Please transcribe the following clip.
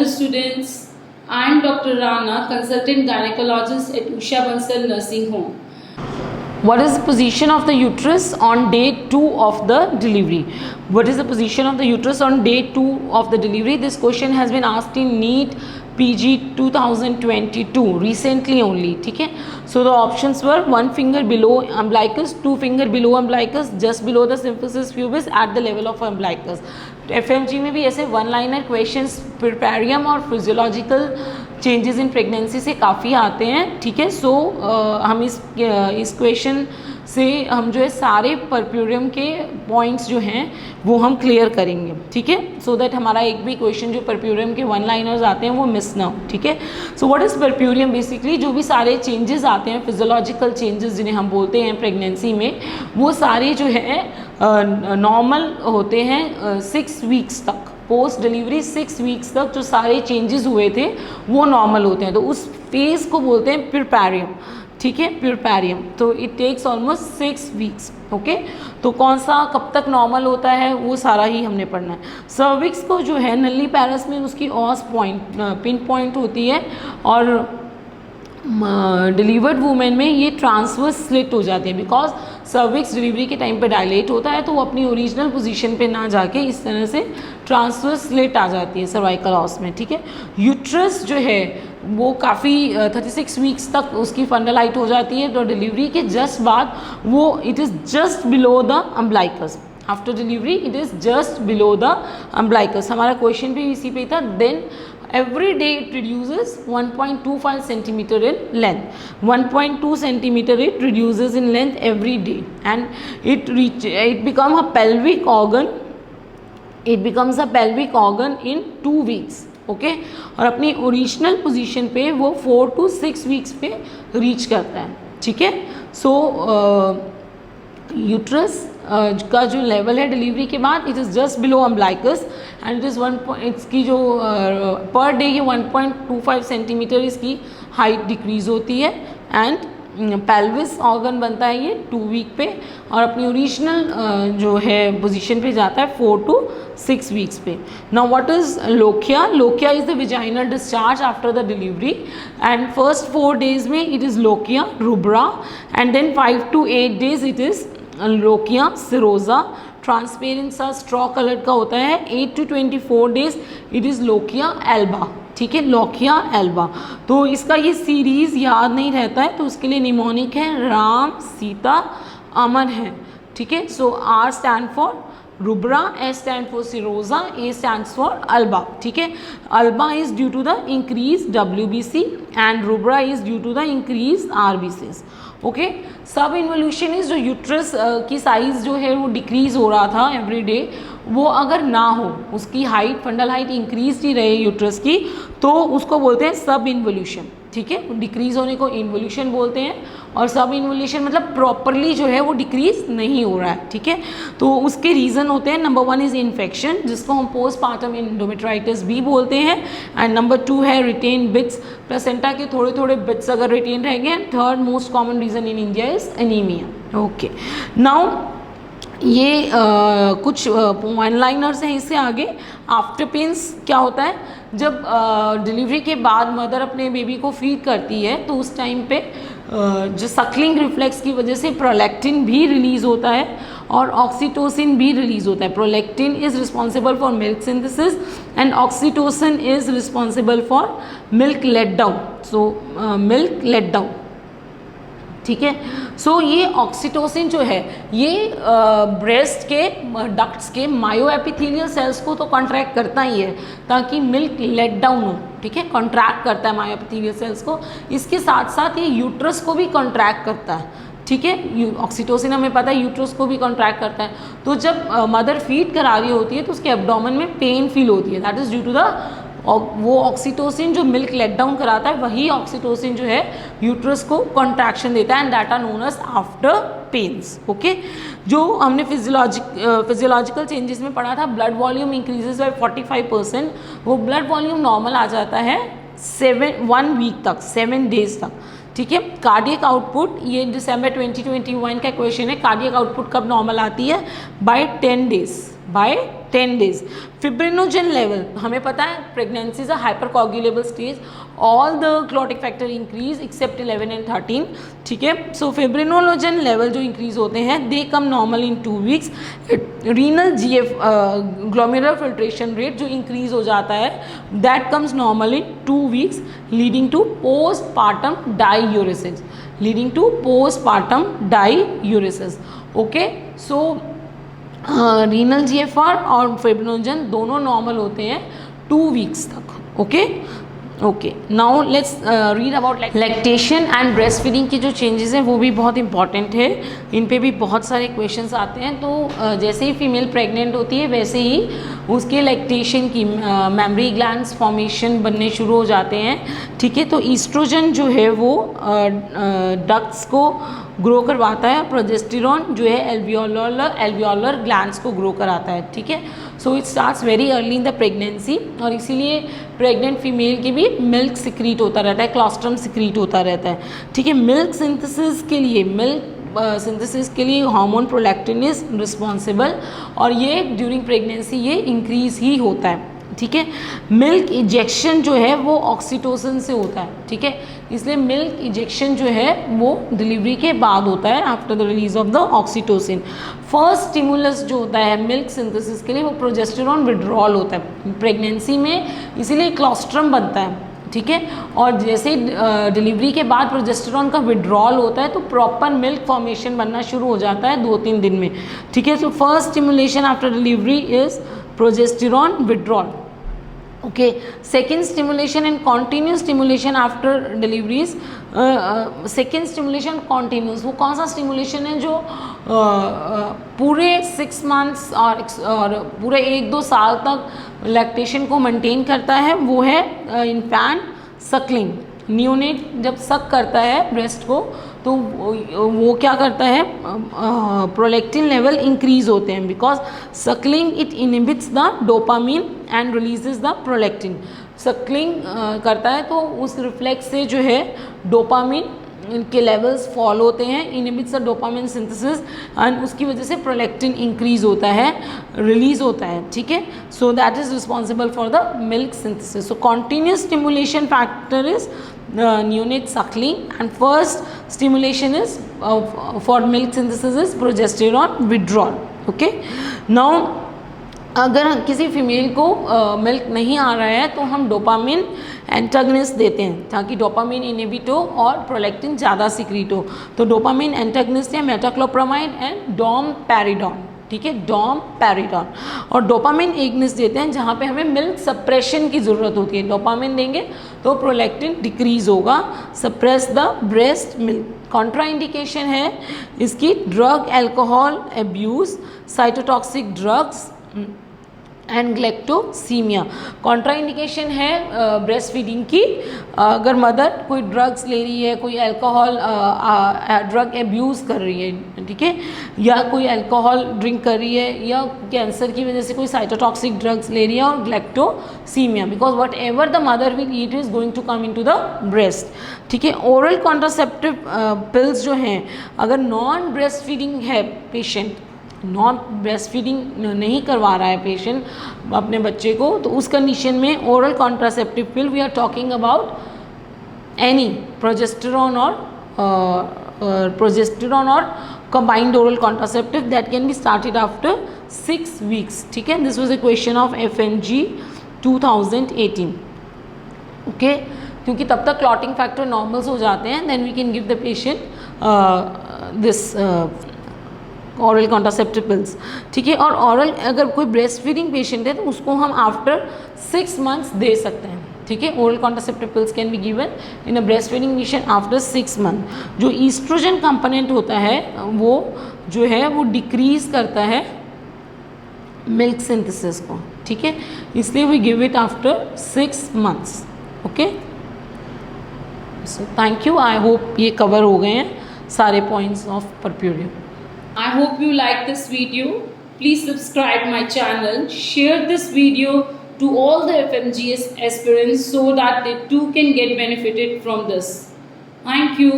students. I am Dr. Rana, consultant gynecologist at Usha Bansal Nursing Home. What is the position of the uterus on day 2 of the delivery? What is the position of the uterus on day 2 of the delivery? This question has been asked in NEET PG 2022 recently only. ठीक है? So the options were 1 finger below umbilicus, 2 finger below umbilicus, just below the symphysis pubis, at the level of umbilicus. FMG में भी ऐसे one liner questions पुरपेरियम और physiological changes in pregnancy से काफ़ी आते हैं. ठीक है, सो हम इस क्वेश्चन से हम जो है सारे परप्यूरियम के पॉइंट्स जो हैं वो हम क्लियर करेंगे. ठीक है, सो दैट हमारा एक भी क्वेश्चन जो परप्यूरियम के वन लाइनर्स आते हैं वो मिस ना हो. ठीक है, so what is puerperium? Basically जो भी सारे चेंजेस आते हैं, फिजियोलॉजिकल चेंजेस जिन्हें हम बोलते हैं प्रेगनेंसी में, वो सारे जो है नॉर्मल होते हैं 6 वीक्स तक. पोस्ट डिलीवरी 6 वीक्स तक जो सारे चेंजेस हुए थे वो नॉर्मल होते हैं. तो उस फेज को बोलते हैं पुरपेरियम. ठीक है, पुरपेरियम. तो it takes almost 6 weeks. Okay, तो कौन सा कब तक नॉर्मल होता है वो सारा ही हमने पढ़ना है. सर्विक्स को जो है नल्ली पैरस में उसकी ऑस पॉइंट पिन पॉइंट होती है और डिलीवर्ड वुमेन में ये ट्रांसवर्स स्लिट हो जाती है. बिकॉज सर्विक्स डिलीवरी के टाइम पे डायलेट होता है तो वो अपनी ओरिजिनल पोजीशन पे ना जाके इस तरह से ट्रांसवर्स स्लिट आ जाती है सर्वाइकल ऑस में. ठीक है, यूट्रस जो है वो काफ़ी 36 वीक्स तक उसकी फंडल हाइट हो जाती है. तो डिलीवरी के जस्ट बाद वो it is just below the umbilicus. After delivery it is just below the umbilicus. हमारा क्वेश्चन भी इसी पे था. Then every day it reduces 1.25 centimeter in length. 1.2 centimeter it reduces in length every day, and it becomes a pelvic organ. It becomes a pelvic organ in 2 weeks. Okay, और अपनी original position पे वो 4 to 6 weeks पे reach करता है. ठीक है, सो uterus का जो लेवल है डिलीवरी के बाद it is just below umbilicus and it is इसकी जो पर डे ये 1.25 सेंटीमीटर इसकी हाइट डिक्रीज़ होती है. एंड पेल्विस ऑर्गन बनता है ये 2 वीक पे और अपनी ओरिजिनल जो है पोजीशन पे जाता है 4 to 6 वीक्स पे. Now what is lochia? Lochia is the vaginal discharge after the delivery and first 4 days में it is lochia rubra and then 5 to 8 days it is lochia serosa. Transparent सा straw colour का होता है. 8 to 24 days it is lochia alba. ठीक है, lochia Elba. तो इसका ये सीरीज़ याद नहीं रहता है तो उसके लिए निमोनिक है राम सीता अमन है. ठीक है, so R stand for rubra, S stand for serosa, A stands for alba. ठीक है, alba is due to the increase WBC and rubra is due to the increase RBCs. Okay, sub involution is जो uterus की size जो है वो decrease हो रहा था एवरी डे, वो अगर ना हो, उसकी हाइट फंडल हाइट इंक्रीज ही रहे यूट्रस की, तो उसको बोलते हैं सब इन्वोल्यूशन. ठीक है, डिक्रीज़ होने को इन्वोल्यूशन बोलते हैं और सब इन्वोल्यूशन मतलब प्रॉपरली जो है वो डिक्रीज़ नहीं हो रहा है. ठीक है, तो उसके रीज़न होते हैं. नंबर 1 इज़ इन्फेक्शन जिसको हम पोस्टपार्टम एंडोमेट्राइटिस भी बोलते हैं. एंड नंबर 2 है रिटेन बिट्स, प्लेसेंटा के थोड़े थोड़े बिट्स अगर रिटेन रह गए. Third most common reason in India is anaemia. Okay, now ये कुछ वन लाइनर्स हैं. इससे आगे आफ्टर पेन्स क्या होता है? जब डिलीवरी के बाद मदर अपने बेबी को फीड करती है तो उस टाइम पे जो सक्लिंग रिफ्लेक्स की वजह से प्रोलैक्टिन भी रिलीज़ होता है और ऑक्सीटोसिन भी रिलीज़ होता है. Prolactin is responsible for milk synthesis and oxytocin is responsible for milk let down. So milk let down. ठीक है, सो ये ऑक्सीटोसिन जो है ये ब्रेस्ट के डक्ट्स के मायोएपिथेलियल सेल्स को तो कॉन्ट्रैक्ट करता ही है ताकि मिल्क लेट डाउन हो. ठीक है, कॉन्ट्रैक्ट करता है मायोएपिथेलियल सेल्स को. इसके साथ साथ ये यूट्रस को भी कॉन्ट्रैक्ट करता है. ठीक है, ऑक्सीटोसिन हमें पता है यूट्रस को भी कॉन्ट्रैक्ट करता है. तो जब मदर फीड करा रही होती है तो उसके एब्डोमेन में पेन फील होती है. That is due to the वो ऑक्सीटोसिन जो मिल्क लेट डाउन कराता है वही ऑक्सीटोसिन जो है यूट्रस को कॉन्ट्रैक्शन देता है and that are known as after pains. Okay, जो हमने फिजियोलॉजिकल चेंजेस में पढ़ा था, ब्लड वॉल्यूम इंक्रीजेज बाय 45%. वो ब्लड वॉल्यूम नॉर्मल आ जाता है 1 वीक तक, 7 days तक. ठीक है, कार्डियक आउटपुट ये दिसंबर 2021 का क्वेश्चन है. कार्डियक आउटपुट कब नॉर्मल आती है? By 10 days. By 10 days. Fibrinogen level, हमें पता है pregnancy is a hypercoagulable stage, all the clotting factor increase except 11 and 13. ठीक है, सो फिब्रिनोलोजन लेवल जो इंक्रीज होते हैं they come normal in 2 weeks. Renal GF glomerular filtration rate जो इंक्रीज हो जाता है that comes normal in 2 weeks, leading to postpartum diuresis, leading to postpartum diuresis. Okay, so renal GFR और फिब्रिनोजन दोनों normal होते हैं 2 weeks तक. Okay okay, now let's read about lactation and breast feeding की जो चेंजेस हैं वो भी बहुत इंपॉर्टेंट है. इन पे भी बहुत सारे क्वेश्चंस आते हैं. तो जैसे ही फीमेल प्रेग्नेंट होती है वैसे ही उसके लैक्टेशन की मेमरी ग्लैंड्स फॉर्मेशन बनने शुरू हो जाते हैं. ठीक है, तो ईस्ट्रोजन जो है वो डक्ट्स को ग्रो करवाता है, प्रोजेस्टेरॉन जो है एल्वियोलर ग्लैंड्स को ग्रो कराता है. ठीक है, so it starts very early in the pregnancy और इसीलिए प्रेग्नेंट फीमेल की भी मिल्क सिक्रीट होता रहता है, क्लोस्ट्रम सिक्रीट होता रहता है. ठीक है, मिल्क सिंथेसिस के लिए हार्मोन प्रोलैक्टिन इज रिस्पॉन्सिबल और ये ड्यूरिंग प्रेगनेंसी ये इंक्रीज ही होता है. ठीक है, मिल्क इजेक्शन जो है वो ऑक्सीटोसिन से होता है. ठीक है, इसलिए मिल्क इजेक्शन जो है वो डिलीवरी के बाद होता है after the release of the oxytocin. First stimulus जो होता है मिल्क सिंथेसिस के लिए वो प्रोजेस्टेरॉन विड्रॉल होता है प्रेगनेंसी में, इसीलिए क्लोस्ट्रम बनता है. ठीक है, और जैसे डिलीवरी के बाद प्रोजेस्टेरॉन का विड्रॉल होता है तो प्रॉपर मिल्क फॉर्मेशन बनना शुरू हो जाता है 2-3 दिन में. ठीक है, so first stimulation after delivery is progesterone withdrawal. Okay, second stimulation and continuous stimulation after deliveries. Second stimulation continuous, वो कौन सा स्टिमुलेशन है जो पूरे 6 months और पूरे 1-2 साल तक लैक्टेशन को मेंटेन करता है, वो है इन्फैंट सक्लिंग. न्यूनेट जब सक करता है ब्रेस्ट को तो वो क्या करता है, प्रोलैक्टिन लेवल इंक्रीज होते हैं because Suckling it inhibits the dopamine and releases the prolactin. Suckling करता है तो उस रिफ्लेक्स से जो है डोपामीन के लेवल्स फॉल होते हैं, inhibits the dopamine synthesis and उसकी वजह से प्रोलैक्टिन इंक्रीज होता है, रिलीज होता है. ठीक है, so that is responsible for the milk synthesis. So continuous stimulation factor is neonate suckling and first stimulation is for milk synthesis is progesterone withdrawal. Okay, now अगर किसी फीमेल को milk नहीं आ रहा है तो हम डोपामिन एंटागनिस्ट देते हैं ताकि डोपामिन इनहिबिट हो और प्रोलैक्टिन ज़्यादा सिक्रीट हो. तो डोपामिन एंटागनिस्ट या मेटाक्लोप्रामाइड एंड डोमपैरिडॉन. ठीक है, डोमपैरिडॉन और डोपामिन एगनिस्ट देते हैं जहाँ पे हमें मिल्क सप्रेशन की ज़रूरत होती है. डोपामिन देंगे तो प्रोलैक्टिन डिक्रीज होगा, suppress the breast milk. Contraindication है इसकी drug alcohol abuse, cytotoxic drugs and galactosemia. Contraindication है ब्रेस्ट फीडिंग की अगर मदर कोई ड्रग्स ले रही है, कोई अल्कोहल ड्रग एब्यूज़ कर रही है. ठीक है, या कोई अल्कोहल ड्रिंक कर रही है या कैंसर की वजह से कोई साइटोटॉक्सिक ड्रग्स ले रही है, और galactosemia because whatever the mother will eat is going to come in to the breast. ठीक है, ओरल कॉन्ट्रासेप्टिव पिल्स जो हैं अगर नॉन ब्रेस्ट फीडिंग है पेशेंट, नॉन ब्रेस्ट फीडिंग नहीं करवा रहा है पेशेंट अपने बच्चे को, तो उस कंडीशन में oral contraceptive pill we are talking about any progesterone और combined oral contraceptive that can be started after 6 weeks. ठीक है, this was a question of FNG 2018. okay, क्योंकि तब तक क्लॉटिंग फैक्टर नॉर्मल्स हो जाते हैं, then we can give the patient this oral contraceptive pills. ठीक है, और ऑरल अगर कोई ब्रेस्ट फीडिंग पेशेंट है तो उसको हम आफ्टर 6 months दे सकते हैं. ठीक है, oral contraceptive pills can be given in a breast feeding patient after 6 months. जो ईस्ट्रोजन कंपोनेंट होता है वो जो है वो डिक्रीज करता है मिल्क सिंथेसिस को. ठीक है, इसलिए we give it after 6 months. Okay, so thank you. I hope ये कवर हो गए हैं सारे points of puerperium. I hope you like this video. Please subscribe my channel. Share this video to all the FMGS aspirants so that they too can get benefited from this. Thank you.